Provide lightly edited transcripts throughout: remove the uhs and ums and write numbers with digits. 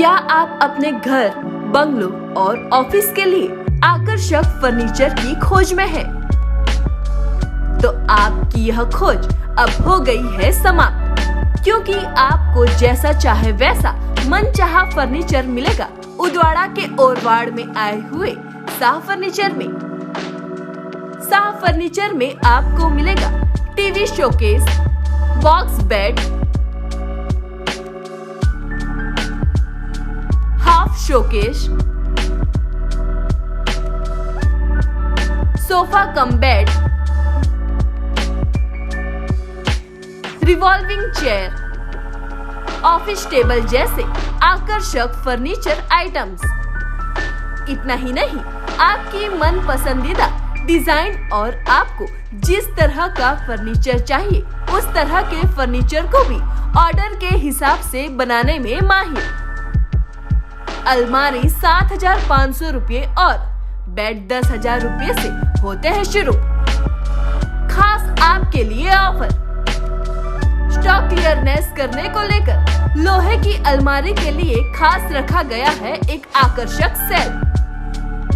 क्या आप अपने घर, बंगलो और ऑफिस के लिए आकर्षक फर्नीचर की खोज में हैं? तो आपकी यह खोज अब हो गई है समाप्त, क्योंकि आपको जैसा चाहे वैसा मनचाहा फर्नीचर मिलेगा उदवाड़ा के ओरवाड़ में आए हुए शाह फर्नीचर में। शाह फर्नीचर में आपको मिलेगा TV showcase, box bed, half showcase, sofa cum bed, revolving chair, office table जैसे आकर्षक फर्नीचर आइटम्स। इतना ही नहीं, आपकी मन पसंदीदा डिजाइन और आपको जिस तरह का फर्नीचर चाहिए उस तरह के फर्नीचर को भी ऑर्डर के हिसाब से बनाने में माहिर। अलमारी 7,500 रुपये और बेड 10,000 रुपये से होते हैं शुरू। खास आपके लिए ऑफर, स्टॉक क्लियरनेस करने को लेकर लोहे की अलमारी के लिए खास रखा गया है एक आकर्षक सेल।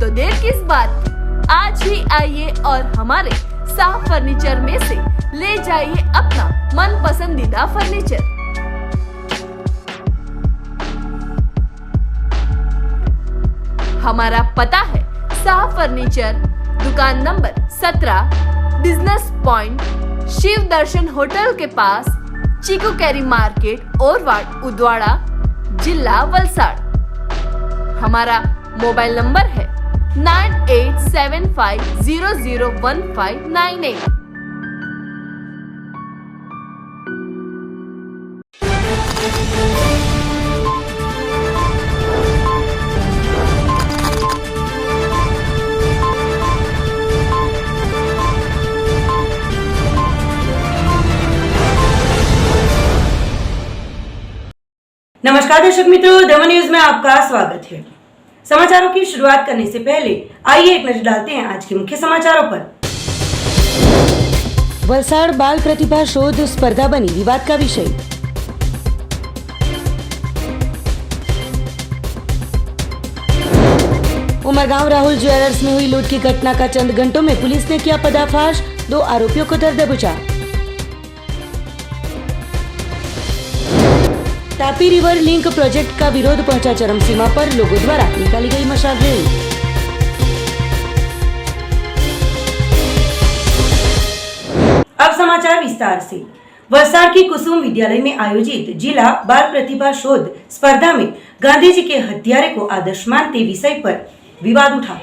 तो देर किस बात की, आज ही आइए और हमारे शाह फर्नीचर में से ले जाइए अपना मन पसंदीदा फर्नीचर। हमारा पता है शाह फर्नीचर, दुकान नंबर 17, बिजनेस पॉइंट, शिव दर्शन होटल के पास, चीकू कैरी मार्केट, ओरवाड़, उदवाड़ा, जिला वलसाड़। हमारा मोबाइल नंबर है 9875001598। नमस्कार दर्शक मित्रों, देवा न्यूज में आपका स्वागत है। समाचारों की शुरुआत करने से पहले आइए एक नजर डालते हैं आज के मुख्य समाचारों पर। वलसाड़ बाल प्रतिभा शोध स्पर्धा बनी विवाद का विषय। उमरगांव राहुल ज्वेलर्स में हुई लूट की घटना का चंद घंटों में पुलिस ने किया पर्दाफाश, 2 आरोपियों को धर दबोचा। तापी रिवर लिंक प्रोजेक्ट का विरोध पहुंचा चरम सीमा पर, लोगों द्वारा निकाली गई मशाल रैली। अब समाचार विस्तार से। वलसाड़ की कुसुम विद्यालय में आयोजित जिला बाल प्रतिभा शोध स्पर्धा में गांधी जी के हत्यारे को आदर्श मानते विषय पर विवाद उठा।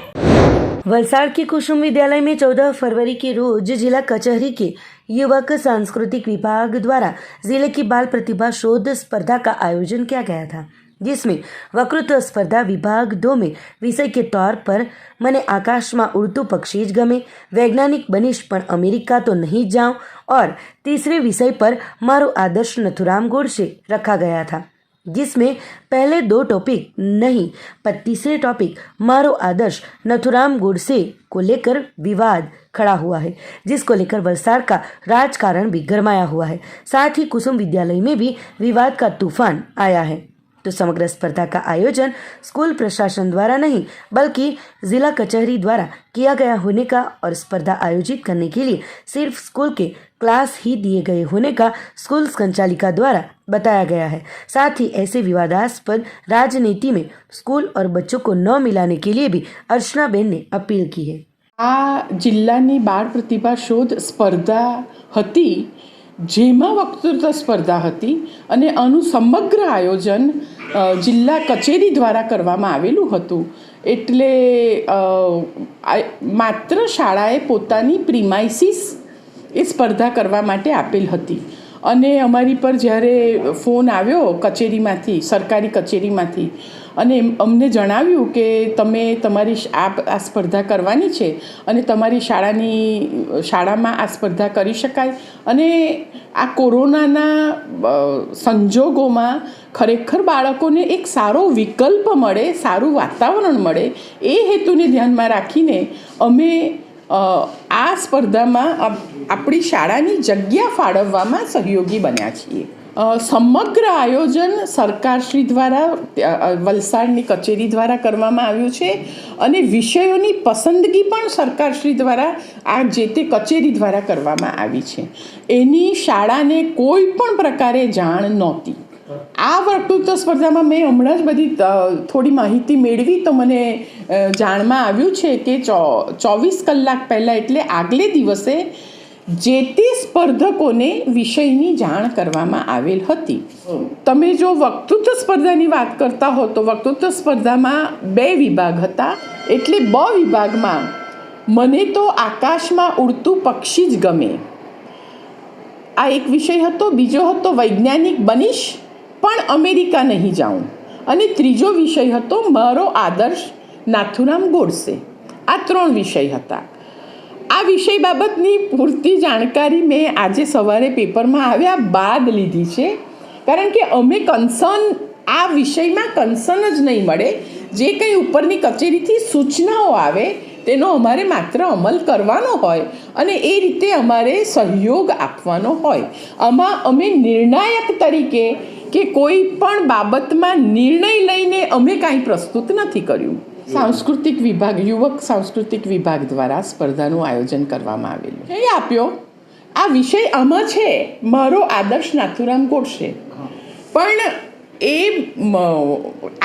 वलसाड़ के कुसुम विद्यालय में 14 फरवरी के रोज जिला कचहरी के युवक सांस्कृतिक विभाग द्वारा जिले की बाल प्रतिभा शोध स्पर्धा का आयोजन किया गया था, जिसमें वक्तृत्व स्पर्धा विभाग 2 में विषय के तौर पर मने आकाश में उड़तू पक्षी ज गमे, वैज्ञानिक बनीश पण अमेरिका तो नहीं जाऊं और तीसरे विषय पर मारो आदर्श नथुराम गोडसे रखा गया था, जिसमें पहले 2 टॉपिक नहीं पर तीसरे टॉपिक मारो आदर्श नथुराम गोडसे को लेकर विवाद खड़ा हुआ है, जिसको लेकर वलसाड़ का राजकारण भी गरमाया हुआ है। साथ ही कुसुम विद्यालय में भी विवाद का तूफान आया है। तो समग्र स्पर्धा का आयोजन स्कूल प्रशासन द्वारा नहीं बल्कि जिला कचहरी द्वारा किया गया होने का और स्पर्धा आयोजित करने के लिए सिर्फ स्कूल के क्लास ही दिए गए होने का स्कूल संचालिका द्वारा बताया गया है। साथ ही ऐसे विवादास्पद राजनीति में स्कूल और बच्चों को न मिलाने के लिए भी अर्चनाबेन ने अपील की है। આ જિલ્લાની બાળ પ્રતિભા શોધ સ્પર્ધા હતી, જેમાં વક્તૃત્વ સ્પર્ધા હતી અને આનું સમગ્ર આયોજન જિલ્લા કચેરી દ્વારા કરવામાં આવેલું હતું। એટલે માત્ર શાળાએ પોતાની પ્રિમાઇસીસ એ સ્પર્ધા કરવા માટે આપેલ હતી અને અમારી પર જ્યારે ફોન આવ્યો કચેરીમાંથી, સરકારી કચેરીમાંથી, અને અમને જણાવ્યું કે તમે તમારી આ સ્પર્ધા કરવાની છે અને તમારી શાળામાં આ સ્પર્ધા કરી શકાય અને આ કોરોનાના સંજોગોમાં ખરેખર બાળકોને એક સારો વિકલ્પ મળે, સારું વાતાવરણ મળે, એ હેતુને ધ્યાનમાં રાખીને અમે આ સ્પર્ધામાં આપણી શાળાની જગ્યા ફાળવવામાં સહયોગી બન્યા છીએ। સમગ્ર આયોજન સરકારશ્રી દ્વારા વલસાડની કચેરી દ્વારા કરવામાં આવ્યું છે અને વિષયોની પસંદગી પણ સરકારશ્રી દ્વારા આ જે તે કચેરી દ્વારા કરવામાં આવી છે. એની શાળાને કોઈ પણ પ્રકારે જાણ નહોતી. આ વક્તૃત્વ સ્પર્ધામાં મેં હમણાં જ બધી થોડી માહિતી મેળવી તો મને જાણમાં આવ્યું છે કે 24 કલાક પહેલાં એટલે આગલે દિવસે જે તે સ્પર્ધકોને વિષયની જાણ કરવામાં આવેલ હતી. તમે જો વક્તૃત્વ સ્પર્ધાની વાત કરતા હો તો વક્તૃત્વ સ્પર્ધામાં 2 વિભાગ હતા. એટલે બ વિભાગમાં મને તો આકાશમાં ઉડતું પક્ષી જ ગમે આ એક વિષય હતો. બીજો હતો વૈજ્ઞાનિક બનીશ પણ અમેરિકા નહીં જાઉં અને ત્રીજો વિષય હતો મારો આદર્શ નાથુરામ ગોડસે. આ 3 વિષય હતા. આ વિષય બાબતની પૂરતી જાણકારી મેં આજે સવારે પેપરમાં આવ્યા બાદ લીધી છે, કારણ કે અમે આ વિષયમાં કન્સર્ન જ નહીં મળે. જે કંઈ ઉપરની કચેરીથી સૂચનાઓ આવે તેનો અમારે માત્ર અમલ કરવાનો હોય અને એ રીતે અમારે સહયોગ આપવાનો હોય. આમાં અમે નિર્ણાયક તરીકે કે કોઈ પણ બાબતમાં નિર્ણય લઈને અમે કાંઈ પ્રસ્તુત નથી કર્યું. સાંસ્કૃતિક વિભાગ યુવક સાંસ્કૃતિક વિભાગ દ્વારા સ્પર્ધાનું આયોજન કરવામાં આવેલું. વિષય આપ્યો આ વિષય આમાં છે મારો આદર્શ નાથુરામ ગોડસે, પણ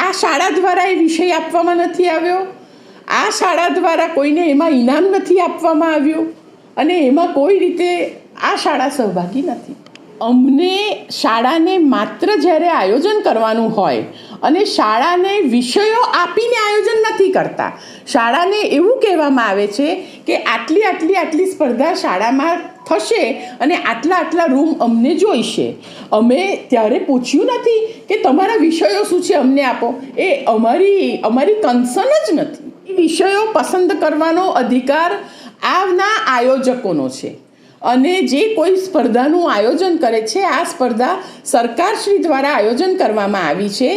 આ શાળા દ્વારા એ વિષય આપવામાં નથી આવ્યો. આ શાળા દ્વારા કોઈને એમાં ઇનામ નથી આપવામાં આવ્યું અને એમાં કોઈ રીતે આ શાળા સહભાગી નથી. અમને શાળાને માત્ર જ્યારે આયોજન કરવાનું હોય અને શાળાને વિષયો આપીને આયોજન નથી કરતા. શાળાને એવું કહેવામાં આવે છે કે આટલી સ્પર્ધા શાળામાં થશે અને આટલા રૂમ અમને જોઈશે. અમે ત્યારે પૂછ્યું નથી કે તમારા વિષયો શું છે અમને આપો. એ અમારી કન્સર્ન જ નથી. વિષયો પસંદ કરવાનો અધિકાર આવના આયોજકોનો છે અને જે કોઈ સ્પર્ધાનું આયોજન કરે છે આ સ્પર્ધા સરકારશ્રી દ્વારા આયોજન કરવામાં આવી છે.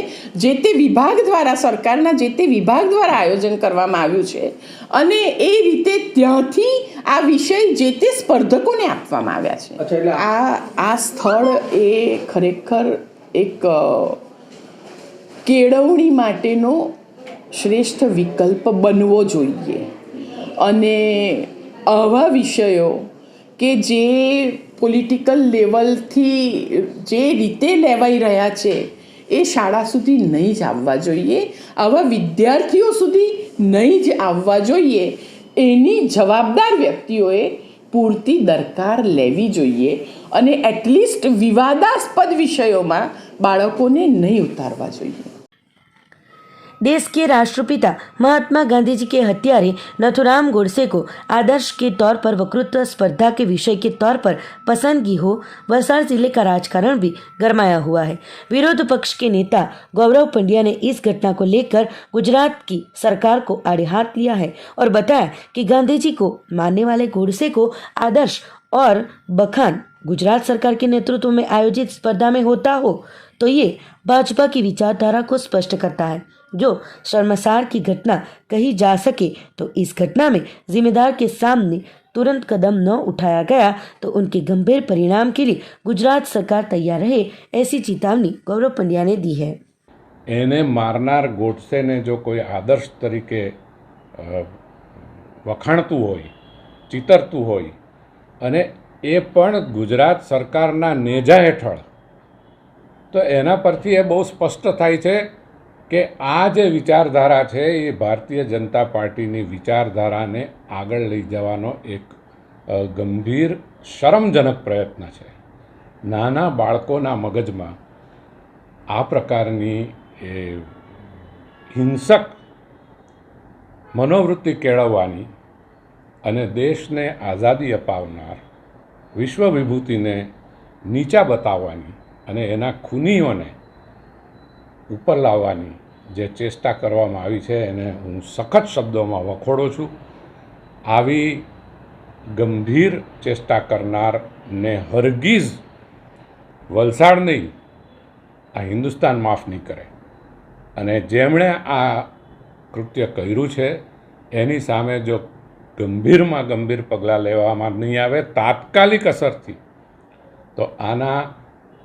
જે તે વિભાગ દ્વારા સરકારના જે તે વિભાગ દ્વારા આયોજન કરવામાં આવ્યું છે અને એ રીતે ત્યાંથી આ વિષય જે તે સ્પર્ધકોને આપવામાં આવ્યા છે. આ સ્થળ એ ખરેખર એક કેળવણી માટેનો શ્રેષ્ઠ વિકલ્પ બનવો જોઈએ અને આવા વિષયો કે જે પોલિટિકલ લેવલથી જે રીતે લેવાઈ રહ્યા છે એ શાળા સુધી નહીં જ આવવા જોઈએ. આવા વિદ્યાર્થીઓ સુધી નહીં જ આવવા જોઈએ. એની જવાબદાર વ્યક્તિઓએ પૂરતી દરકાર લેવી જોઈએ અને એટલીસ્ટ વિવાદાસ્પદ વિષયોમાં બાળકોને નહીં ઉતારવા જોઈએ. देश के राष्ट्रपिता महात्मा गांधी जी के हत्यारे नथुराम गोडसे को आदर्श के तौर पर वक्तृत्व स्पर्धा के विषय के तौर पर पसंदगी हो, वलसाड़ जिले का राजकारण भी गरमाया हुआ है. विरोध पक्ष के नेता गौरव पंड्या ने इस घटना को लेकर गुजरात की सरकार को आड़े हाथ लिया है और बताया कि गांधी जी को मानने वाले गोडसे को आदर्श और बखान गुजरात सरकार के नेतृत्व में आयोजित स्पर्धा में होता हो तो ये भाजपा की विचारधारा को स्पष्ट करता है. जो शर्मसार की घटना कही जा सके तो इस घटना में जिम्मेदार के सामने तुरंत कदम न उठाया गया तो उनके गंभीर परिणाम के लिए गुजरात सरकार तैयार रहे, ऐसी चेतावनी गौरव पंड्या ने दी है. એને મારનાર ગોડસેને જો કોઈ આદર્શ તરીકે વખાણતું હોય, ચિતરતું હોય અને એ પણ ગુજરાત સરકારના નેજા હેઠળ, તો એના પરથી એ બહુ સ્પષ્ટ થાય છે કે આ જે વિચારધારા છે એ ભારતીય જનતા પાર્ટીની વિચારધારાને આગળ લઈ જવાનો એક ગંભીર શરમજનક પ્રયત્ન છે. નાના બાળકોના મગજમાં આ પ્રકારની હિંસક મનોવૃત્તિ કેળવવાની અને દેશને આઝાદી અપાવનાર વિશ્વ વિભૂતિને નીચા બતાવવાની અને એના ખૂનીઓને ઉપર લાવવાની જે ચેષ્ટા કરવામાં આવી છે એને હું સખત શબ્દોમાં વખોડું છું. આવી ગંભીર ચેષ્ટા કરનારને હરગીઝ વલસાડ નહીં, આ હિન્દુસ્તાન માફ નહીં કરે અને જેમણે આ કૃત્ય કર્યું છે એની સામે જો ગંભીરમાં ગંભીર પગલાં લેવામાં નહીં આવે તાત્કાલિક અસરથી, તો આના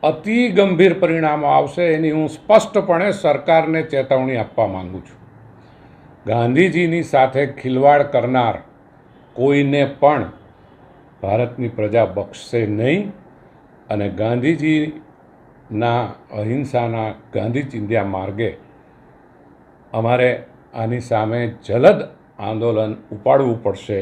અતિ ગંભીર પરિણામો આવશે એની હું સ્પષ્ટપણે સરકારને ચેતવણી આપવા માગું છું. ગાંધીજીની સાથે ખિલવાડ કરનાર કોઈને પણ ભારતની પ્રજા બક્ષશે નહીં અને ગાંધીજીના અહિંસાના ગાંધી ચિંધ્યા માર્ગે અમારે આની સામે જલદ આંદોલન ઉપાડવું પડશે.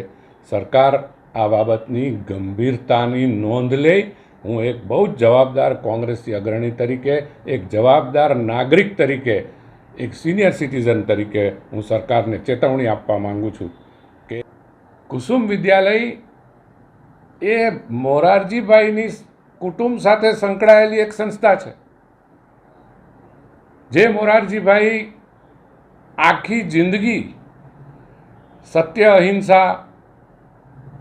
સરકાર આ બાબતની ગંભીરતાની નોંધ લે. હું એક બહુ જ જવાબદાર કોંગ્રેસી અગ્રણી તરીકે, એક જવાબદાર નાગરિક તરીકે, એક સિનિયર સિટીઝન તરીકે હું સરકારને ચેતવણી આપવા માગું છું કે કુસુમ વિદ્યાલય એ મોરારજીભાઈની કુટુંબ સાથે સંકળાયેલી એક સંસ્થા છે. જે મોરારજીભાઈ આખી જિંદગી સત્ય અહિંસા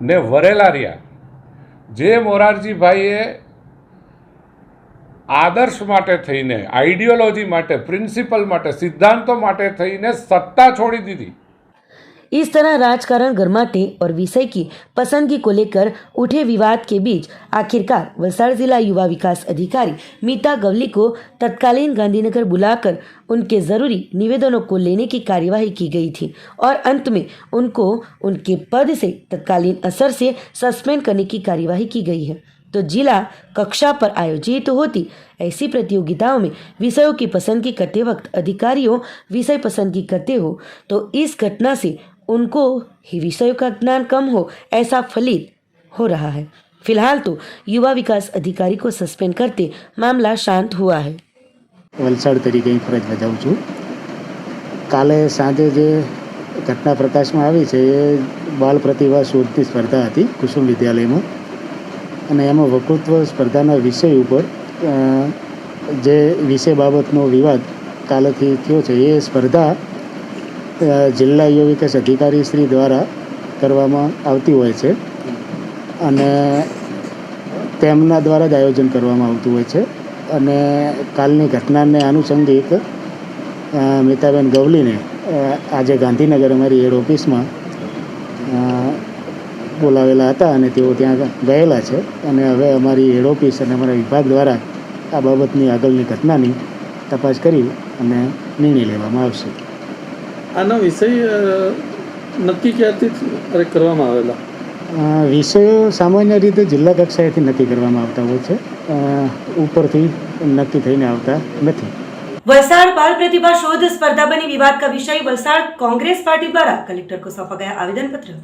ને વરેલા રહ્યા, જે મોરારજીભાઈએ આદર્શ માટે થઈને, આइडियोलॉजी માટે, प्रिंसिपल માટે, सिद्धांतों માટે થઈને सत्ता छोड़ी दी थी. इस तरह राजकारण गरमाते और विषय की पसंदगी को लेकर उठे विवाद के बीच आखिरकार वलसाड़ जिला युवा विकास अधिकारी मीता गवली को तत्कालीन गांधीनगर बुलाकर उनके ज़रूरी निवेदनों को लेने की कार्यवाही की गई थी और अंत में उनको उनके पद से तत्कालीन असर से सस्पेंड करने की कार्यवाही की गई है. तो जिला कक्षा पर आयोजित होती ऐसी प्रतियोगिताओं में विषयों की पसंदगी करते वक्त अधिकारियों विषय पसंदगी करते हो तो इस घटना से उनको ही विषयों का ज्ञान कम हो ऐसा फलित हो रहा है. फिलहाल तो युवा विकास अधिकारी को सस्पेंड करते मामला शांत हुआ है. વલસાડ તરીકે ફરજ બજાવું છું. કાલે સાંજે જે ઘટના પ્રકાશમાં આવી છે એ બાળ પ્રતિભા શોધની સ્પર્ધા હતી કુસુમ વિદ્યાલયમાં અને એમાં વકૃત્વ સ્પર્ધાના વિષય ઉપર જે વિષય બાબતનો વિવાદ કાલેથી થયો છે એ સ્પર્ધા જિલ્લા યુવા વિકાસ અધિકારી શ્રી દ્વારા કરવામાં આવતી હોય છે અને તેમના દ્વારા જ આયોજન કરવામાં આવતું હોય છે. અને કાલની ઘટનાને આનુષંગિક મીતાબેન ગવલીને આજે ગાંધીનગર અમારી હેડ ઓફિસમાં બોલાવેલા હતા અને તેઓ ત્યાં ગયેલા છે અને હવે અમારી હેડ ઓફિસ અને અમારા વિભાગ દ્વારા આ બાબતની આગળની ઘટનાની તપાસ કરી અને નિર્ણય લેવામાં આવશે. આનો વિષય નક્કી ક્યારથી કરવામાં આવેલા? વિષયો સામાન્ય રીતે જિલ્લા કક્ષાએથી નક્કી કરવામાં આવતા હોય છે, ઉપરથી નક્કી થઈને આવતા નથી. वलसाड़ बाल प्रतिभा शोध स्पर्धा बनी विवाद का विषय वलसाड़ कांग्रेस पार्टी द्वारा कलेक्टर को सौंपा गया आवेदन पत्र.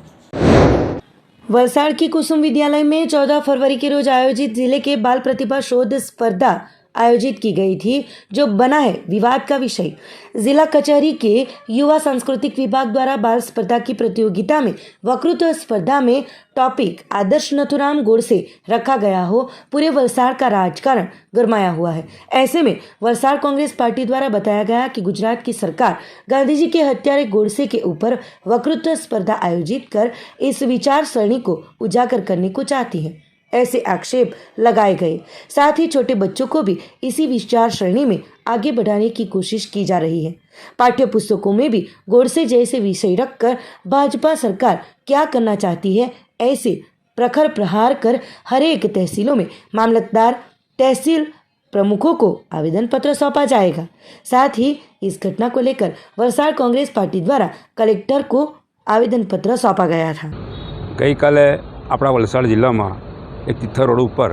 वलसाड़ की कुसुम विद्यालय में 14 फरवरी के रोज आयोजित जिले के बाल प्रतिभा शोध स्पर्धा आयोजित की गई थी जो बना है विवाद का विषय. जिला कचहरी के युवा सांस्कृतिक विभाग द्वारा बाल स्पर्धा की प्रतियोगिता में वक्तृत्व स्पर्धा में टॉपिक आदर्श नथुराम गोडसे रखा गया हो. पूरे वलसाड़ का राजकारण गरमाया हुआ है. ऐसे में वलसाड़ कांग्रेस पार्टी द्वारा बताया गया कि गुजरात की सरकार गांधी जी के हत्यारे गोडसे के ऊपर वक्तृत्व स्पर्धा आयोजित कर इस विचार सरणी को उजागर करने को चाहती है. ऐसे आक्षेप लगाए गए. साथ ही छोटे बच्चों को भी इसी विचार श्रेणी में आगे बढ़ाने की कोशिश की जा रही है. पाठ्य पुस्तकों में भी गोडसे जैसे विषय रखकर भाजपा सरकार क्या करना चाहती है ऐसे प्रखर प्रहार कर हर एक तहसीलों में मामलतदार तहसील प्रमुखों को आवेदन पत्र सौंपा जाएगा. साथ ही इस घटना को लेकर वलसाड़ कांग्रेस पार्टी द्वारा कलेक्टर को आवेदन पत्र सौंपा गया था. गई काले अपना वलसाड़ जिला में एक तिथर रोड पर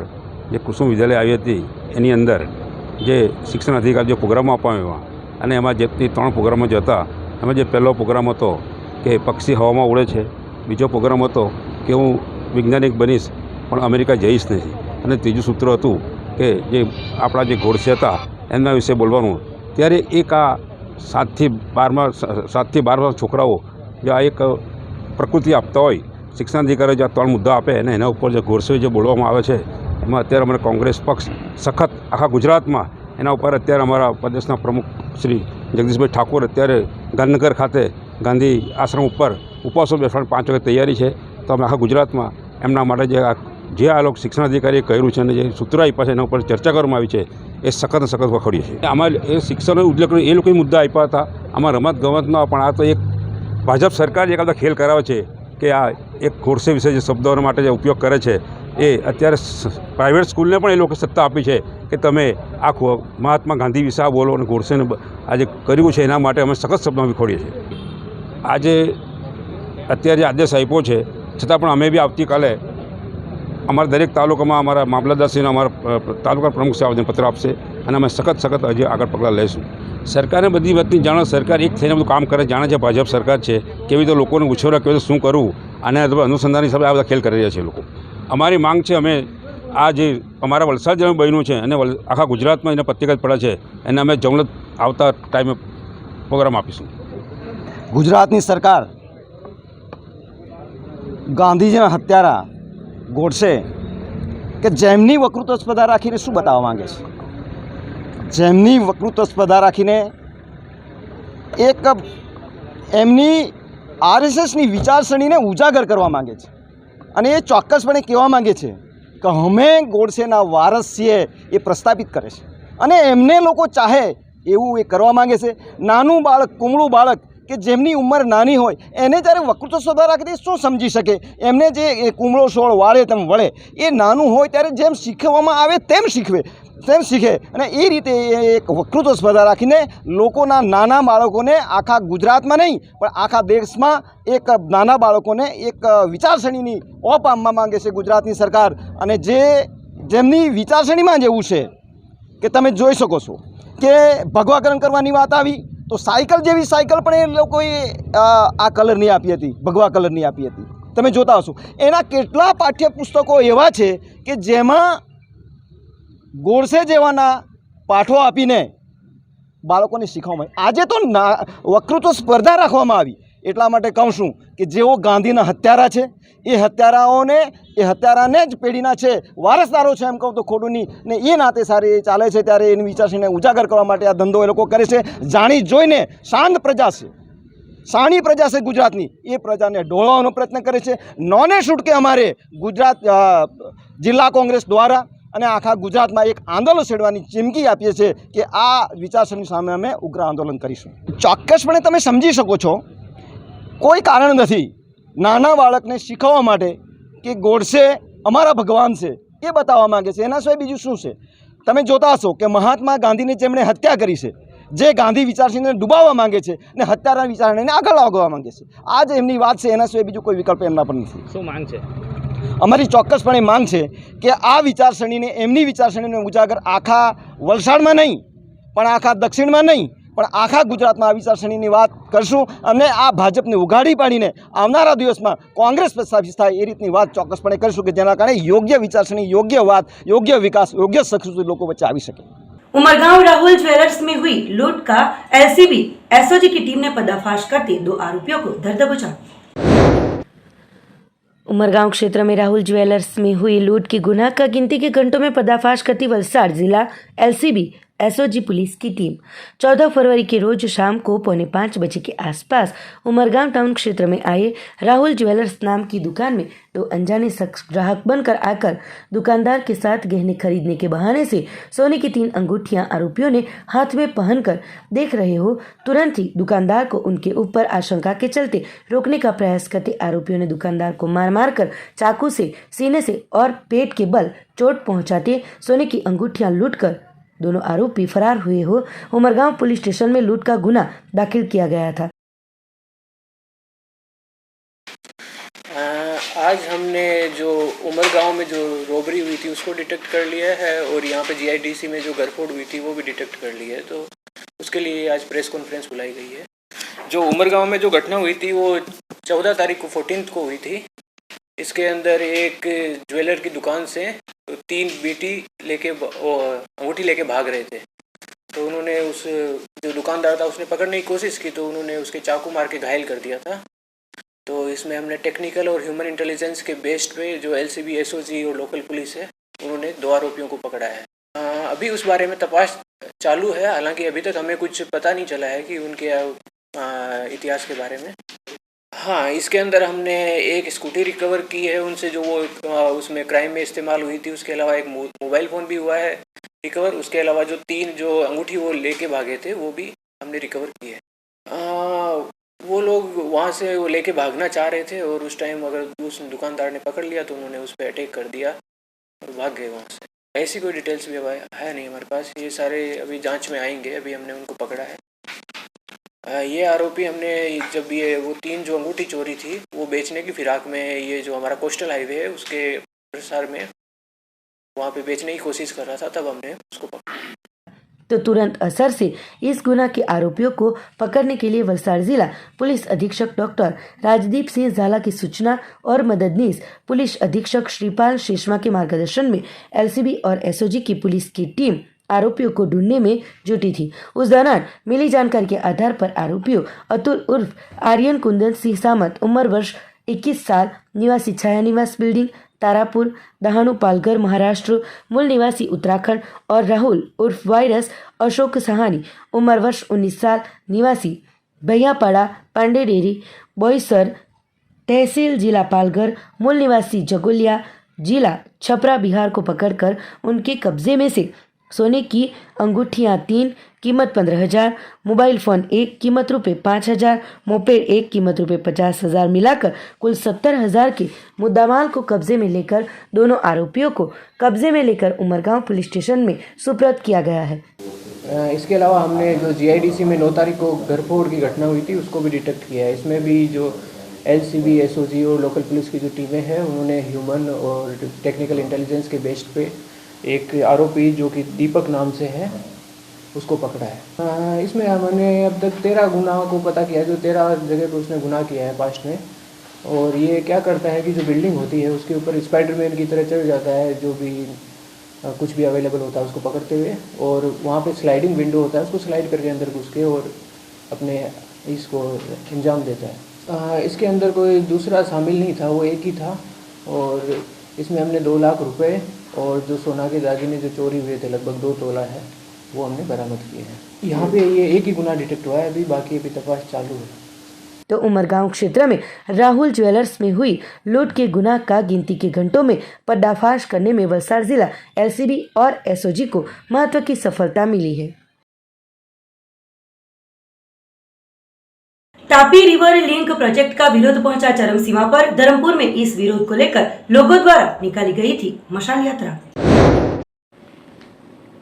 जो कुसुम विद्यालय आई थी एनी अंदर जे शिक्षण अधिकारी जो प्रोग्राम आपवा અને એમાં જે 3 પ્રોગ્રામો જ હતા. એમાં જે પહેલો પ્રોગ્રામ હતો કે પક્ષી હવામાં ઉડે છે, બીજો પ્રોગ્રામ હતો કે હું વૈજ્ઞાનિક બનીશ પણ અમેરિકા જઈશ નહીં અને ત્રીજું સૂત્ર હતું કે જે આપણા જે ગોડસે હતા એમના વિશે બોલવાનું. ત્યારે એક આ 7 થી 12 છોકરાઓ જે આ એક પ્રકૃતિ આપતા હોય શિક્ષણાધિકારી જે 3 મુદ્દા આપે અને એના ઉપર જે ગોડસે જે બોલવામાં આવે છે એમાં અત્યારે અમારે કોંગ્રેસ પક્ષ સખત આખા ગુજરાતમાં એના ઉપર અત્યારે અમારા પ્રદેશના પ્રમુખ શ્રી જગદીશભાઈ ઠાકોર અત્યારે ગાંધીનગર ખાતે ગાંધી આશ્રમ ઉપર ઉપવાસો બેસવાની 5 વાગે તૈયારી છે. તો અમે આખા ગુજરાતમાં એમના માટે જે આ લોકો શિક્ષણાધિકારીએ કર્યું છે અને જે સૂત્રો આપ્યા છે એના ઉપર ચર્ચા કરવામાં આવી છે એ સખત વખોડીએ છીએ. આમાં એ શિક્ષણનો ઉલ્લેખ એ લોકોએ મુદ્દા આપ્યા હતા. આમાં રમત ગમતનો પણ આ તો એક ભાજપ સરકાર એક ખેલ કરાવે છે કે આ એક ગોડસે વિશે જે શબ્દો માટે જે ઉપયોગ કરે છે એ અત્યારે પ્રાઇવેટ સ્કૂલને પણ એ લોકો સત્તા આપી છે કે તમે આ મહાત્મા ગાંધી વિશે આ બોલો અને ગોડસેને આજે કર્યું છે એના માટે અમે સખત શબ્દમાં વિખોડીએ છીએ. આજે અત્યારે જે આદેશ આપ્યો છે છતાં પણ અમે બી આવતીકાલે અમારા દરેક તાલુકામાં અમારા મામલતદારશ્રીને અમારા તાલુકા પ્રમુખ શ્રી આવેદનપત્ર આપશે અને અમે સખત હજી આગળ પગલાં લઈશું. સરકારને બધી વાતની જાણો, સરકાર એક થઈને બધું કામ કરે, જાણે છે ભાજપ સરકાર છે કેવી રીતે લોકોને ઉછેરવા, કેવી રીતે શું કરવું, અને અનુસંધાન હિસાબે આ બધા ખેલ કરી રહ્યા છે લોકો. અમારી માંગ છે, અમે આ જે અમારા વલસાડ જે બન્યું છે અને આખા ગુજરાતમાં એને પત્રિકા પડે છે એને અમે જમલત આવતા ટાઈમે પ્રોગ્રામ આપીશું. ગુજરાતની સરકાર ગાંધીજીના હત્યારા ગોડસે કે જેમની વકૃત્વ સ્પર્ધા રાખીને શું બતાવવા માંગે છે, જેમની વકૃત્વ સ્પર્ધા રાખીને એક એમની આરએસએસની વિચારસરણીને ઉજાગર કરવા માંગે છે અને એ ચોક્કસપણે કહેવા માંગે છે કે અમે ગોડસેના વારસ છીએ એ પ્રસ્થાપિત કરે છે અને એમને લોકો ચાહે એવું એ કરવા માંગે છે. નાનું બાળક, કુમળું બાળક કે જેમની ઉંમર નાની હોય એને જ્યારે વકૃત્વ સ્પર્ધા રાખી શું સમજી શકે? એમને જે કુમળો છોડ વાળે તેમ વળે, એ નાનું હોય ત્યારે જેમ શીખવવામાં આવે તેમ શીખે અને એ રીતે એક વકૃત્વ સ્પર્ધા રાખીને લોકોના નાના બાળકોને આખા ગુજરાતમાં નહીં પણ આખા દેશમાં એક નાના બાળકોને એક વિચારસરણીની ઓપ આપવા માંગે છે ગુજરાતની સરકાર. અને જેમની વિચારસરણીમાં જ એવું છે કે તમે જોઈ શકો છો કે ભગવાકરણ કરવાની વાત આવી તો સાયકલ જેવી સાયકલ પણ એ લોકોએ આ કલરની આપી હતી, ભગવા કલરની આપી હતી. તમે જોતા હશો એના કેટલા પાઠ્યપુસ્તકો એવા છે કે જેમાં ગોડસે જેવાના પાઠો આપીને બાળકોને શીખવવામાં આજે તો વકૃત્વ સ્પર્ધા રાખવામાં આવી એટલા માટે કહું છું કે જેઓ ગાંધીના હત્યારા છે એ હત્યારાને જ પેઢીના છે વારસદારો છે એમ કહું તો ખોટું નહીં ને એ નાતે સારી ચાલે છે ત્યારે એની વિચારશીને ઉજાગર કરવા માટે આ ધંધો એ લોકો કરે છે. જાણી જોઈને શાંત પ્રજા છે, શાણી પ્રજા છે ગુજરાતની, એ પ્રજાને ઢોળવાનો પ્રયત્ન કરે છે. નોને છૂટકે અમારે ગુજરાત જિલ્લા કોંગ્રેસ દ્વારા અને આખા ગુજરાતમાં એક આંદોલન છેડવાની ચીમકી આપીએ છીએ કે આ વિચારસરણી સામે અમે ઉગ્ર આંદોલન કરીશું. ચોક્કસપણે તમે સમજી શકો છો કોઈ કારણ નથી નાના બાળકને શીખવવા માટે કે ગોડસે અમારા ભગવાન છે એ બતાવવા માંગે છે. એના સિવાય બીજું શું છે? તમે જોતા હશો કે મહાત્મા ગાંધીની જેમણે હત્યા કરી છે, જે ગાંધી વિચારસરણીને ડૂબાવવા માંગે છે ને હત્યારા વિચારસરણીને આગળ લાવવા માંગે છે, આ જ એમની વાત છે. એના સિવાય બીજું કોઈ વિકલ્પ એમના પર નથી. શું માંગ છે? અમારી ચોક્કસપણે માંગ છે કે આ વિચારસરણીને, એમની વિચારસરણીને ઉજાગર આખા વલસાડમાં નહીં પણ આખા દક્ષિણમાં નહીં પણ આખા ગુજરાતમાં આ વિચારસરણીની વાત કરશું અને આ ભાજપને ઉઘાડી પાડીને આવનારા દિવસમાં કોંગ્રેસ પ્રસ્થાપિત થાય એ રીતની વાત ચોક્કસપણે કરીશું કે જેના કારણે યોગ્ય વિચારસરણી, યોગ્ય વાત, યોગ્ય વિકાસ, યોગ્ય સંસ્કૃતિ લોકો વચ્ચે આવી શકે. उमरगांव राहुल ज्वेलर्स में हुई लूट का एलसीबी एसओजी की टीम ने पर्दाफाश करते 2 आरोपियों को धर दबोचा. उमरगांव क्षेत्र में राहुल ज्वेलर्स में हुई लूट की गुनाह का गिनती के घंटों में पर्दाफाश करती वलसाड़ जिला एलसीबी एसओजी पुलिस की टीम 14 फरवरी के रोज शाम को 4:45 बजे के आसपास उमरगांव टाउन क्षेत्र में आए राहुल ज्वेलर्स नाम की दुकान में 2 अनजाने शख्स ग्राहक बनकर आकर दुकानदार के साथ गहने खरीदने के बहाने से सोने की 3 अंगूठियां आरोपियों ने हाथ में पहनकर देख रहे हो तुरंत ही दुकानदार को उनके ऊपर आशंका के चलते रोकने का प्रयास करते आरोपियों ने दुकानदार को मार कर चाकू से सीने से और पेट के बल चोट पहुंचाते सोने की अंगूठियां लूटकर दोनों आरोपी फरार हुए हो उमरगांव पुलिस स्टेशन में लूट का गुना दाखिल किया गया था. आज हमने जो उमरगांव में जो रॉबरी हुई थी उसको डिटेक्ट कर लिया है और यहाँ पे जीआईडीसी में जो गरफोड़ हुई थी वो भी डिटेक्ट कर ली है. तो उसके लिए आज प्रेस कॉन्फ्रेंस बुलाई गई है. जो उमरगांव में जो घटना हुई थी वो 14 तारीख को 14th को हुई थी. इसके अंदर एक ज्वेलर की दुकान से 3 बीटी लेके अंगूठी लेके भाग रहे थे. तो उन्होंने उस जो दुकानदार था उसने पकड़ने की कोशिश की तो उन्होंने उसके चाकू मार के घायल कर दिया था. तो इसमें हमने टेक्निकल और ह्यूमन इंटेलिजेंस के बेस्ड पे जो एलसीबी एसओजी और लोकल पुलिस है उन्होंने 2 आरोपियों को पकड़ा है. अभी उस बारे में तपास चालू है. हालांकि अभी तक हमें कुछ पता नहीं चला है कि उनके इतिहास के बारे में. हाँ, इसके अंदर हमने एक स्कूटी रिकवर की है उनसे जो वो उसमें क्राइम में इस्तेमाल हुई थी. उसके अलावा एक मोबाइल फ़ोन भी हुआ है रिकवर. उसके अलावा जो 3 जो अंगूठी वो लेके भागे थे वो भी हमने रिकवर की है. वो लोग वहाँ से वो लेके भागना चाह रहे थे और उस टाइम अगर उस दुकानदार ने पकड़ लिया तो उन्होंने उस पर अटैक कर दिया. और भाग गए वहाँ से। ऐसी कोई डिटेल्स भी अब है नहीं हमारे पास, ये सारे अभी जांच में आएंगे। अभी हमने उनको पकड़ा है। ये आरोपी हमने जब ये वो 3 जो अंगूठी चोरी थी वो बेचने की फिराक में, ये जो हमारा कोस्टल हाईवे है उसके प्रसार में वहाँ पे बेचने की कोशिश कर रहा था, तब हमने उसको पकड़ा। तो तुरंत असर से इस गुना के आरोपियों को पकड़ने के लिए वलसाड़ जिला पुलिस अधीक्षक डॉक्टर राजदीप सिंह झाला की सूचना और मददनीश पुलिस अधीक्षक श्रीपाल शेषमा के मार्गदर्शन में एलसीबी और एसओजी की पुलिस की टीम आरोपियों को ढूंढने में जुटी थी। उस दौरान मिली जानकारी के आधार पर आरोपियों अतुल उर्फ आर्यन कुंदन सिंह सामत, उम्र वर्ष 21 साल, निवासी छाया निवास बिल्डिंग, तारापुर, दहाणु, पालघर, महाराष्ट्र, मूल निवासी उत्तराखंड, और राहुल उर्फ वायरस अशोक सहानी, उम्र वर्ष 19 साल, निवासी भैयापाड़ा, पांडे डेरी, बोईसर तहसील, जिला पालघर, मूल निवासी जगोलिया, जिला छपरा, बिहार को पकड़कर उनके कब्जे में से सोने की अंगूठियाँ 3 कीमत 15,000, मोबाइल फ़ोन 1 कीमत रुपये 5,000, मोपेड 1 कीमत रुपये 50,000 मिलाकर कुल 70,000 के मुद्दामाल को कब्जे में लेकर दोनों आरोपियों को कब्जे में लेकर उमरगांव पुलिस स्टेशन में सुपुर्द किया गया है। इसके अलावा हमने जो GIDC में 9 तारीख को घरफोड़ की घटना हुई थी उसको भी डिटेक्ट किया है। इसमें भी जो LCB, SOG और लोकल पुलिस की जो टीमें हैं उन्होंने ह्यूमन और टेक्निकल इंटेलिजेंस के बेस्ड पे एक आरोपी जो कि दीपक नाम से है उसको पकड़ा है। इसमें हमने अब तक 13 गुनाहों को पता किया है, जो 13 जगह पर उसने गुनाह किया है पास्ट में। और ये क्या करता है कि जो बिल्डिंग होती है उसके ऊपर स्पाइडरमैन की तरह चढ़ जाता है, जो भी कुछ भी अवेलेबल होता है उसको पकड़ते हुए, और वहाँ पे स्लाइडिंग विंडो होता है उसको स्लाइड करके अंदर घुस के और अपने इसको अंजाम देता है। इसके अंदर कोई दूसरा शामिल नहीं था, वो एक ही था। और इसमें हमने 2 लाख रुपए और जो सोना के दागिने जो चोरी हुए थे लगभग 2 तोला है वो हमने बरामद किए हैं। यहाँ पे ये एक ही गुना डिटेक्ट हुआ है, अभी बाकी अभी तपास चालू है। तो उमरगांव क्षेत्र में राहुल ज्वेलर्स में हुई लूट के गुनाह का गिनती के घंटों में पर्दाफाश करने में वलसाड़ जिला LCB और SOG को महत्व की सफलता मिली है। तापी रिवर लिंक प्रोजेक्ट का विरोध पहुंचा चरम सीमा पर। धर्मपुर में इस विरोध को लेकर लोगों द्वारा निकाली गई थी मशाल यात्रा।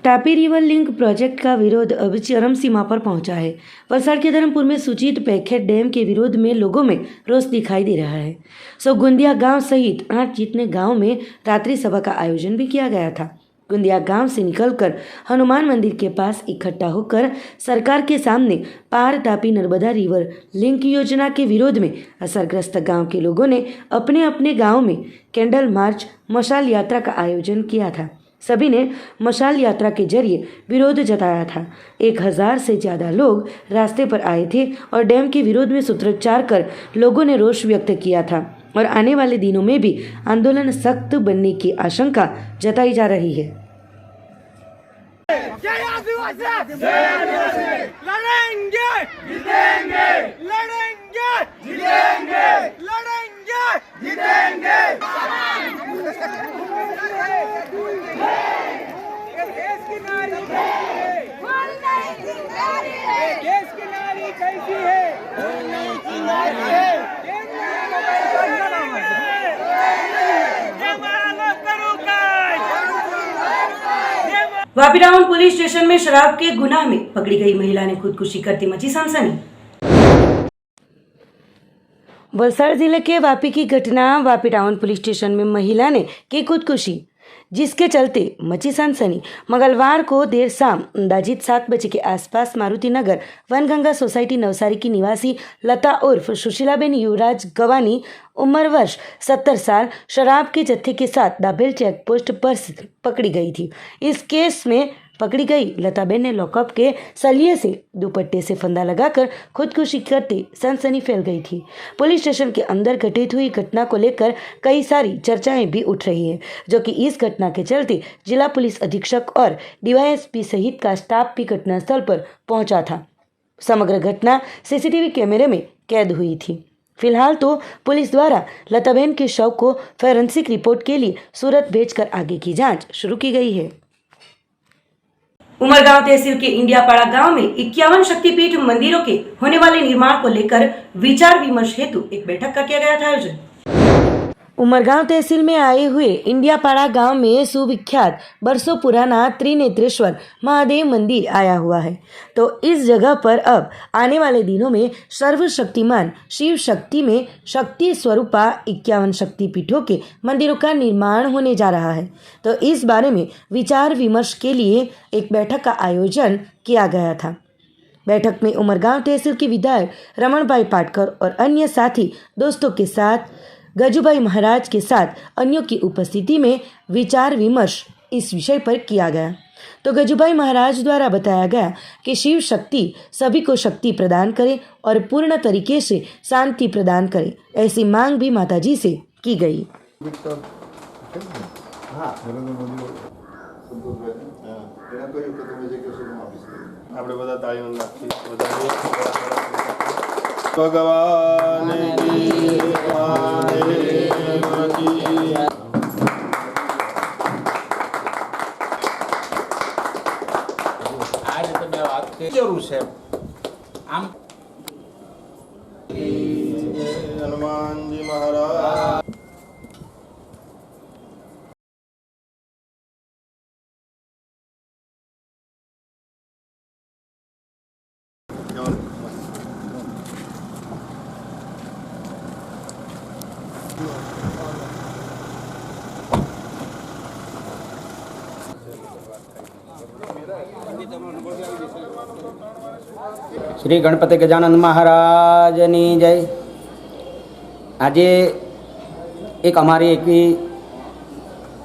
तापी रिवर लिंक प्रोजेक्ट का विरोध अब चरम सीमा पर पहुंचा है। वलसाड़ के धर्मपुर में सूचित पैखेट डैम के विरोध में लोगों में रोष दिखाई दे रहा है। गुंदिया गांव सहित 8 जितने गांव में रात्रि सभा का आयोजन भी किया गया था। गुंदिया गांव से निकलकर हनुमान मंदिर के पास इकट्ठा होकर सरकार के सामने पार तापी नर्मदा रिवर लिंक योजना के विरोध में असरग्रस्त गांव के लोगों ने अपने अपने गांव में कैंडल मार्च, मशाल यात्रा का आयोजन किया था। सभी ने मशाल यात्रा के जरिए विरोध जताया था। 1000 से ज़्यादा लोग रास्ते पर आए थे और डैम के विरोध में सूत्रोच्चार कर लोगों ने रोष व्यक्त किया था और आने वाले दिनों में भी आंदोलन सख्त बनने की आशंका जताई जा रही है। लड़ेंगे, जीतेंगे, लड़ेंगे, जीतेंगे, लड़ेंगे, जीतेंगे। देश की नारी देश की नारी कैसी है? वापी टाउन पुलिस स्टेशन में शराब के गुनाह में पकड़ी गई महिला ने खुदकुशी करती मची सनसनी। वलसाड़ जिले के वापी की घटना। वापी टाउन पुलिस स्टेशन में महिला ने की खुदकुशी, जिसके चलते मची सनसनी। मंगलवार को देर शाम अंदाजित 7 बजे के आसपास मारुति नगर वनगंगा सोसाइटी नवसारी की निवासी लता उर्फ सुशीलाबेन युवराज गवानी, उम्र वर्ष 70 साल, शराब के जत्थे के साथ दाभेल चेक पोस्ट पर पकड़ी गई थी। इस केस में पकड़ी गई लताबेन ने लॉकअप के सलिए से दुपट्टे से फंदा लगाकर खुदकुशी करते सनसनी फैल गई थी। पुलिस स्टेशन के अंदर घटित हुई घटना को लेकर कई सारी चर्चाएं भी उठ रही हैं, जो कि इस घटना के चलते जिला पुलिस अधीक्षक और DYSP सहित का स्टाफ भी घटनास्थल पर पहुंचा था। समग्र घटना CCTV कैमरे में कैद हुई थी। फिलहाल तो पुलिस द्वारा लताबेन के शव को फोरेंसिक रिपोर्ट के लिए सूरत भेजकर आगे की जांच शुरू की गई है। उमरगांव तहसील के इंडियापाड़ा गांव में 51 शक्तिपीठ मंदिरों के होने वाले निर्माण को लेकर विचार विमर्श हेतु एक बैठक का किया गया था आयोजन। उमरगांव तहसील में आए हुए इंडियापाड़ा गांव में सुविख्यात बरसों पुराना त्रिनेत्रेश्वर महादेव मंदिर आया हुआ है। तो इस जगह पर अब आने वाले दिनों में सर्वशक्तिमान शिव शक्ति में शक्ति स्वरूपा 51 शक्तिपीठों के मंदिरों का निर्माण होने जा रहा है। तो इस बारे में विचार विमर्श के लिए एक बैठक का आयोजन किया गया था। बैठक में उमरगांव तहसील के विधायक रमणभाई पाटकर और अन्य साथी दोस्तों के साथ गजूभाई महाराज के साथ अन्यों की उपस्थिति में विचार विमर्श इस विषय पर किया गया। तो गजूभाई महाराज द्वारा बताया गया कि शिव शक्ति सभी को शक्ति प्रदान करे और पूर्ण तरीके से शांति प्रदान करे, ऐसी मांग भी माताजी से की गई। આપણે બધા તાળીઓ નાખી ભગવાન કી મહાદેવ કી आज तो मैं बात जरूर है आम हनुमान जी महाराज श्री गणपति गजानन महाराजनी जय। આજે એક અમારી એવી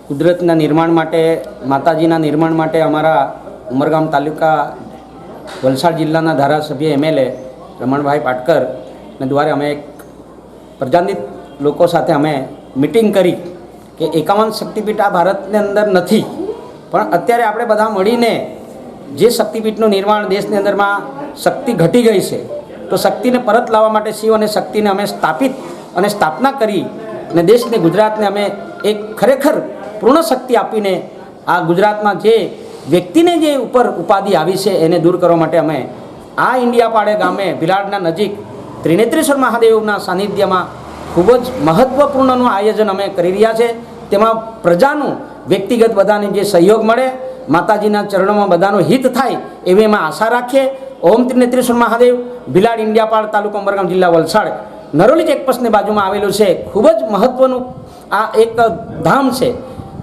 કુદરતના નિર્માણ માટે માતાજીના નિર્માણ માટે અમારા ઉમરગામ તાલુકા વલસાડ જિલ્લાના ધારાસભ્ય એમએલએ રમણભાઈ પાટકરને દ્વારા અમે એક પ્રજાનિત લોકો સાથે અમે મીટિંગ કરી કે 51 શક્તિપીઠ આ ભારતની અંદર નથી, પણ અત્યારે આપણે બધા મળીને જે શક્તિપીઠનું નિર્માણ દેશની અંદરમાં શક્તિ ઘટી ગઈ છે તો શક્તિને પરત લાવવા માટે શિવ અને શક્તિને અમે સ્થાપિત અને સ્થાપના કરી અને દેશને ગુજરાતને અમે એક ખરેખર પૂર્ણ શક્તિ આપીને આ ગુજરાતમાં જે વ્યક્તિને જે ઉપર ઉપાધિ આવી છે એને દૂર કરવા માટે અમે આ ઇન્ડિયાપાડે ગામે ભિલાડના નજીક ત્રિનેત્રેશ્વર મહાદેવના સાનિધ્યમાં ખૂબ જ મહત્ત્વપૂર્ણનું આયોજન અમે કરી રહ્યા છે। તેમાં પ્રજાનું વ્યક્તિગત બધાને જે સહયોગ મળે, માતાજીના ચરણોમાં બધાનું હિત થાય એવી અમે આશા રાખીએ। ઓમ ત્રિનેત્રેશ્વર મહાદેવ, ભિલાડ, ઇન્ડિયાપાડ, તાલુકો ઉમરગામ, જિલ્લા વલસાડ, નરોલી ચેકપોસ્ટની બાજુમાં આવેલું છે। ખૂબ જ મહત્ત્વનું આ એક ધામ છે।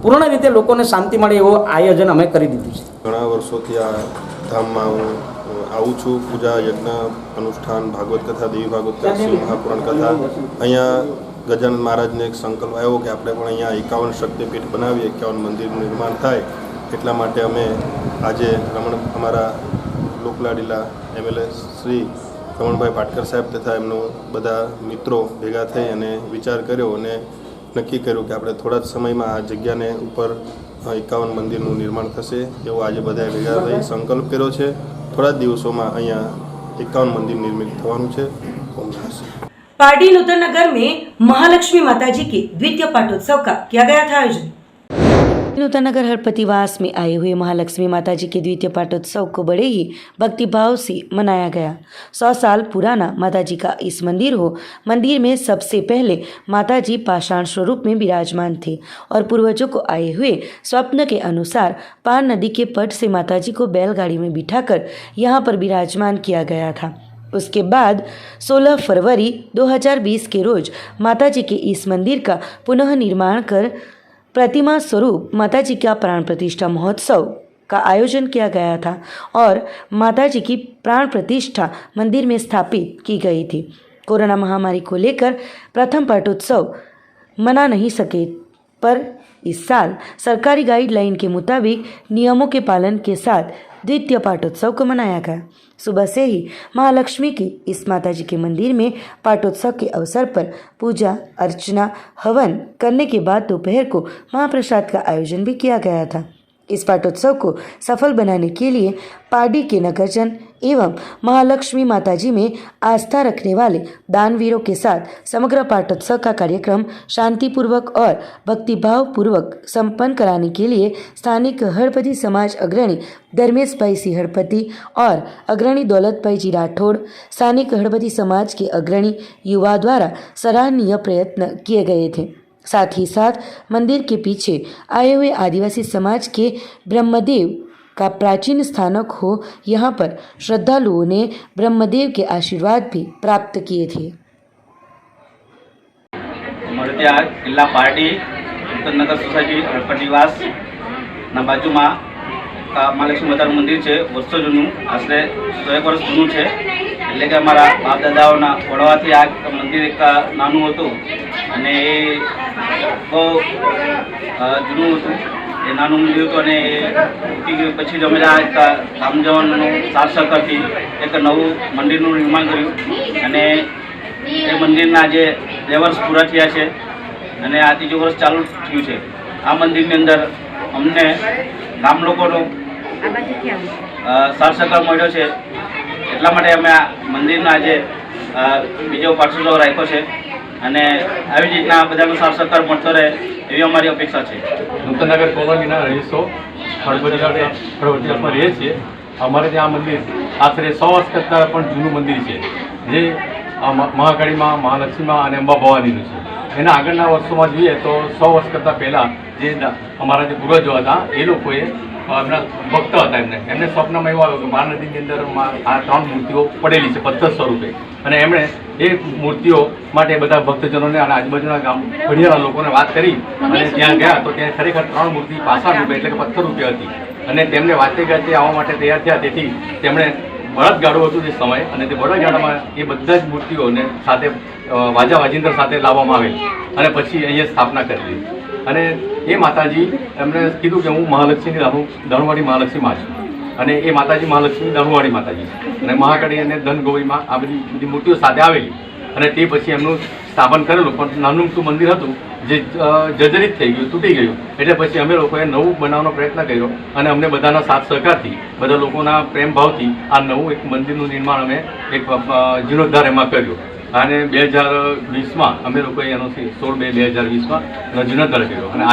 પૂર્ણ રીતે લોકોને શાંતિ મળે એવું આયોજન અમે કરી દીધું છે। ઘણા વર્ષોથી આ ધામમાં હું આવું છું। પૂજા, યજ્ઞ, અનુષ્ઠાન, ભાગવત કથા, દેવી ભાગવત કથા, શિવ મહાપુરાણ કથા। અહીંયા ગજાનંદ મહારાજને એક સંકલ્પ આવ્યો કે આપણે પણ અહીંયા 51 શક્તિપીઠ બનાવીએ, 51 મંદિરનું નિર્માણ થાય। એટલા માટે અમે આજે અમારા લોકલાડીલા એમએલએ શ્રી રમણભાઈ પાટકર સાહેબ તથા એમનો બધા મિત્રો ભેગા થઈ અને વિચાર કર્યો અને નક્કી કર્યું કે આપણે થોડા જ સમયમાં આ જગ્યાને ઉપર 51 મંદિરનું નિર્માણ થશે એવો આજે બધાએ ભેગા થઈ સંકલ્પ કર્યો છે। થોડા જ દિવસોમાં અહીંયા 51 મંદિર નિર્મિત થવાનું છે। ઓમ નમઃ। पार्टी नूतन नगर में महालक्ष्मी माताजी के द्वितीय पाठोत्सव का किया गया था आयोजन। नूतन नगर हरपतिवास में आए हुए महालक्ष्मी माताजी के द्वितीय पाठोत्सव को बड़े ही भक्तिभाव से मनाया गया। 100 साल पुराना माताजी का इस मंदिर हो। मंदिर में सबसे पहले माताजी पाषाण स्वरूप में विराजमान थे और पूर्वजों को आए हुए स्वप्न के अनुसार पार नदी के पट से माताजी को बैलगाड़ी में बिठाकर यहाँ पर विराजमान किया गया था। उसके बाद 16 फरवरी 2020 के रोज माताजी के इस मंदिर का पुनः निर्माण कर प्रतिमा स्वरूप माताजी का प्राण प्रतिष्ठा महोत्सव का आयोजन किया गया था और माताजी की प्राण प्रतिष्ठा मंदिर में स्थापित की गई थी। कोरोना महामारी को लेकर प्रथम पाठोत्सव मना नहीं सके, पर इस साल सरकारी गाइडलाइन के मुताबिक नियमों के पालन के साथ द्वितीय पाठोत्सव को मनाया गया। सुबह से ही महालक्ष्मी की इस माताजी के मंदिर में पाठोत्सव के अवसर पर पूजा अर्चना हवन करने के बाद दोपहर को महाप्रसाद का आयोजन भी किया गया था। इस पाठोत्सव को सफल बनाने के लिए पार्टी के नगरजन एवं महालक्ष्मी माताजी में आस्था रखने वाले दानवीरों के साथ समग्र पाठोत्सव का कार्यक्रम शांतिपूर्वक और भक्तिभाव पूर्वक संपन्न कराने के लिए स्थानिक हड़पति समाज अग्रणी धर्मेश भाई सिंह हड़पति और अग्रणी दौलत भाई जी राठौड़, स्थानिक हड़पति समाज के अग्रणी युवा द्वारा सराहनीय प्रयत्न किए गए थे। साथ ही साथ मंदिर के पीछे आए हुए आदिवासी समाज के ब्रह्मदेव का प्राचीन स्थानक हो, यहाँ पर श्रद्धालुओं ने ब्रह्मदेव के आशीर्वाद भी प्राप्त किए थे। અમારે ત્યાં કિલ્લા પાર્ટી ઉત્તરનગર સોસાયટી હડપટ નિવાસના બાજુમાં મહાલક્ષ્મી માતાનું મંદિર છે. વર્ષો જૂનું, આશરે 100 વર્ષ જૂનું છે. એટલે કે અમારા બાપ દાદાઓના વડવાથી આ મંદિર એક નાનું હતું અને એ બહુ જૂનું હતું. એ નાનું મંદિર હતું અને ઉઠી ગયું. પછી જ અમે આ કામ જવાનું સાથ સહકારથી એક નવું મંદિરનું નિર્માણ કર્યું અને એ મંદિરના આજે 2 વર્ષ પૂરા થયા છે અને આ 3જું વર્ષ ચાલુ થયું છે. આ મંદિરની અંદર અમને ગામ લોકોનો સાથ સહકાર મળ્યો છે. એટલા માટે અમે આ મંદિરનો આજે બીજો પાઠોત્સવ રાખ્યો છે અને આવી રીતના બધાનો સાથ સહકાર મળતો રહે એવી અમારી અપેક્ષા છે. નૂતનનગર કોલોનીના રહીશો હળવદિયામાં રહીએ છીએ. અમારે ત્યાં આ મંદિર આશરે 100 વર્ષ કરતાં પણ જૂનું મંદિર છે, જે મહાકાળીમાં, મહાલક્ષ્મીમાં અને અંબા ભવાનીનું છે. એના આગળના વર્ષોમાં જોઈએ તો 100 વર્ષ કરતાં પહેલાં જે અમારા જે પૂર્વજો હતા એ લોકોએ એમના ભક્ત હતા, એમને સ્વપ્નમાં એવું આવ્યું કે મહાનદીની અંદર આ 3 મૂર્તિઓ પડેલી છે પથ્થર સ્વરૂપે, અને એમણે એ મૂર્તિઓ માટે બધા ભક્તજનોને અને આજુબાજુના ગામ ફળિયાના લોકોને વાત કરી અને ત્યાં ગયા તો ત્યાં ખરેખર 3 મૂર્તિ પાછા રૂપે એટલે કે પથ્થર રૂપે હતી અને તેમને વાતે ગાતે આવવા માટે તૈયાર થયા. તેથી તેમણે બળદગાડું હતું તે સમયે અને તે બળદગાડામાં એ બધા જ મૂર્તિઓને સાથે વાજા વાજિંદર સાથે લાવવામાં આવેલ અને પછી અહીંયા સ્થાપના કરેલી. અને એ માતાજી એમણે કીધું કે હું મહાલક્ષ્મીની દાણુવાડી મહાલક્ષ્મીમાં છું અને એ માતાજી મહાલક્ષ્મી દાણુવાડી માતાજી છે અને મહાકાળી અને ધનગૌરીમાં આ બધી મૂર્તિઓ સાથે આવેલી. અને તે પછી એમનું સ્થાપન કરેલું, પણ નાનું મંદિર હતું જે જર્જરિત થઈ ગયું, તૂટી ગયું. એટલે પછી અમે લોકોએ નવું બનાવવાનો પ્રયત્ન કર્યો અને અમને બધાના સાથ સહકારથી, બધા લોકોના પ્રેમ ભાવથી આ નવું એક મંદિરનું નિર્માણ અમે એક જીર્ણોદ્ધાર એમાં કર્યો અને 2020માં અમે લોકોએ એનો 16/2/2020માં એનો જીર્ણોદ્ધાર કર્યો અને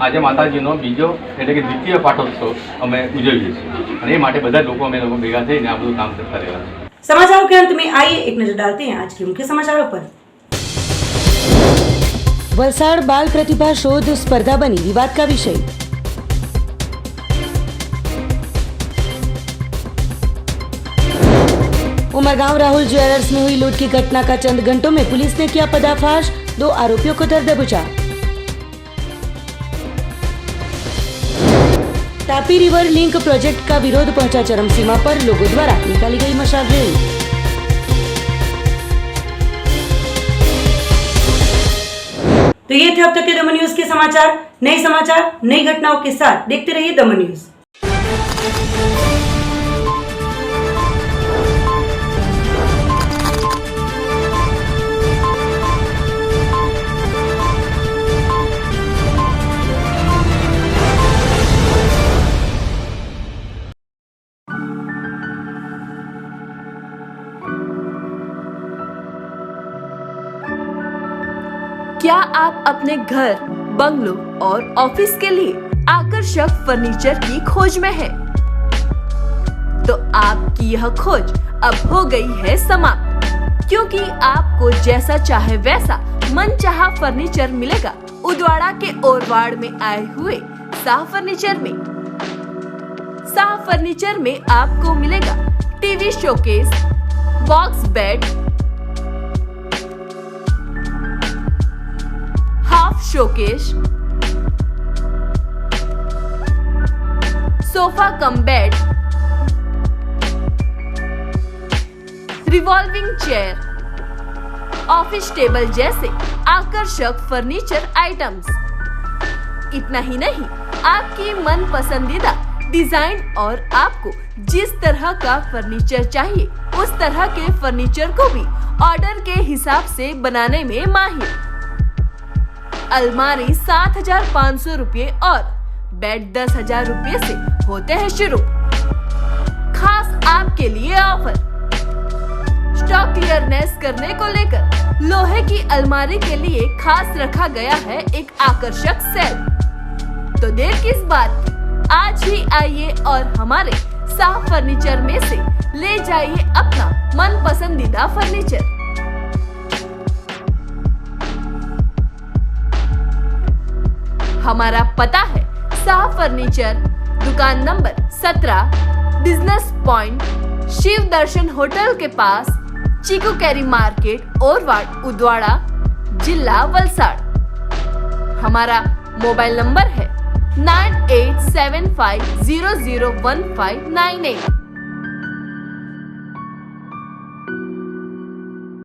આજે માતાજીનો બીજો એટલે કે દ્વિતીય પાઠોત્સવ અમે ઉજવીએ છીએ અને એ માટે બધા લોકો અમે લોકો ભેગા થઈને આ બધું કામ કરતા રહ્યા છીએ. समाचारों के अंत में आइए एक नजर डालते हैं आज के मुख्य समाचारों पर। वलसाड़ बाल प्रतिभा शोध स्पर्धा बनी विवाद का विषय। उमरगांव राहुल ज्वेलर्स में हुई लूट की घटना का चंद घंटों में पुलिस ने किया पर्दाफाश, 2 आरोपियों को दर्द बुझा। तापी रिवर लिंक प्रोजेक्ट का विरोध पहुंचा चरम सीमा पर, लोगों द्वारा निकाली गई मशाल रैली। तो ये थे अब तक के दमन न्यूज के समाचार। नए समाचार, नई घटनाओं के साथ देखते रहिए दमन न्यूज। क्या आप अपने घर, बंगलो और ऑफिस के लिए आकर्षक फर्नीचर की खोज में हैं? तो आपकी यह खोज अब हो गई है समाप्त, क्योंकि आपको जैसा चाहे वैसा मनचाहा फर्नीचर मिलेगा उदवाड़ा के ओरवाड़ में आए हुए शाह फर्नीचर में। शाह फर्नीचर में आपको मिलेगा TV showcase, box bed, half showcase, sofa cum bed, revolving chair, office table जैसे आकर्षक फर्नीचर आइटम्स। इतना ही नहीं, आपकी मन पसंदीदा डिजाइन और आपको जिस तरह का फर्नीचर चाहिए उस तरह के फर्नीचर को भी ऑर्डर के हिसाब से बनाने में माहिर। अलमारी 7,500 रुपये और बेड 10,000 रुपये से होते हैं शुरू। खास आपके लिए ऑफर, स्टॉक क्लियरनेस करने को लेकर लोहे की अलमारी के लिए खास रखा गया है एक आकर्षक सेल। तो देर किस बात की, आज ही आइए और हमारे शाह फर्नीचर में से ले जाइए अपना मन पसंदीदा फर्नीचर। हमारा पता है शाह फर्नीचर, दुकान नंबर 17, बिजनेस पॉइंट, शिव दर्शन होटल के पास, चीकू कैरी मार्केट, ओरवाड, उदवाड़ा, जिला वलसाड़। हमारा मोबाइल नंबर है 9875001598।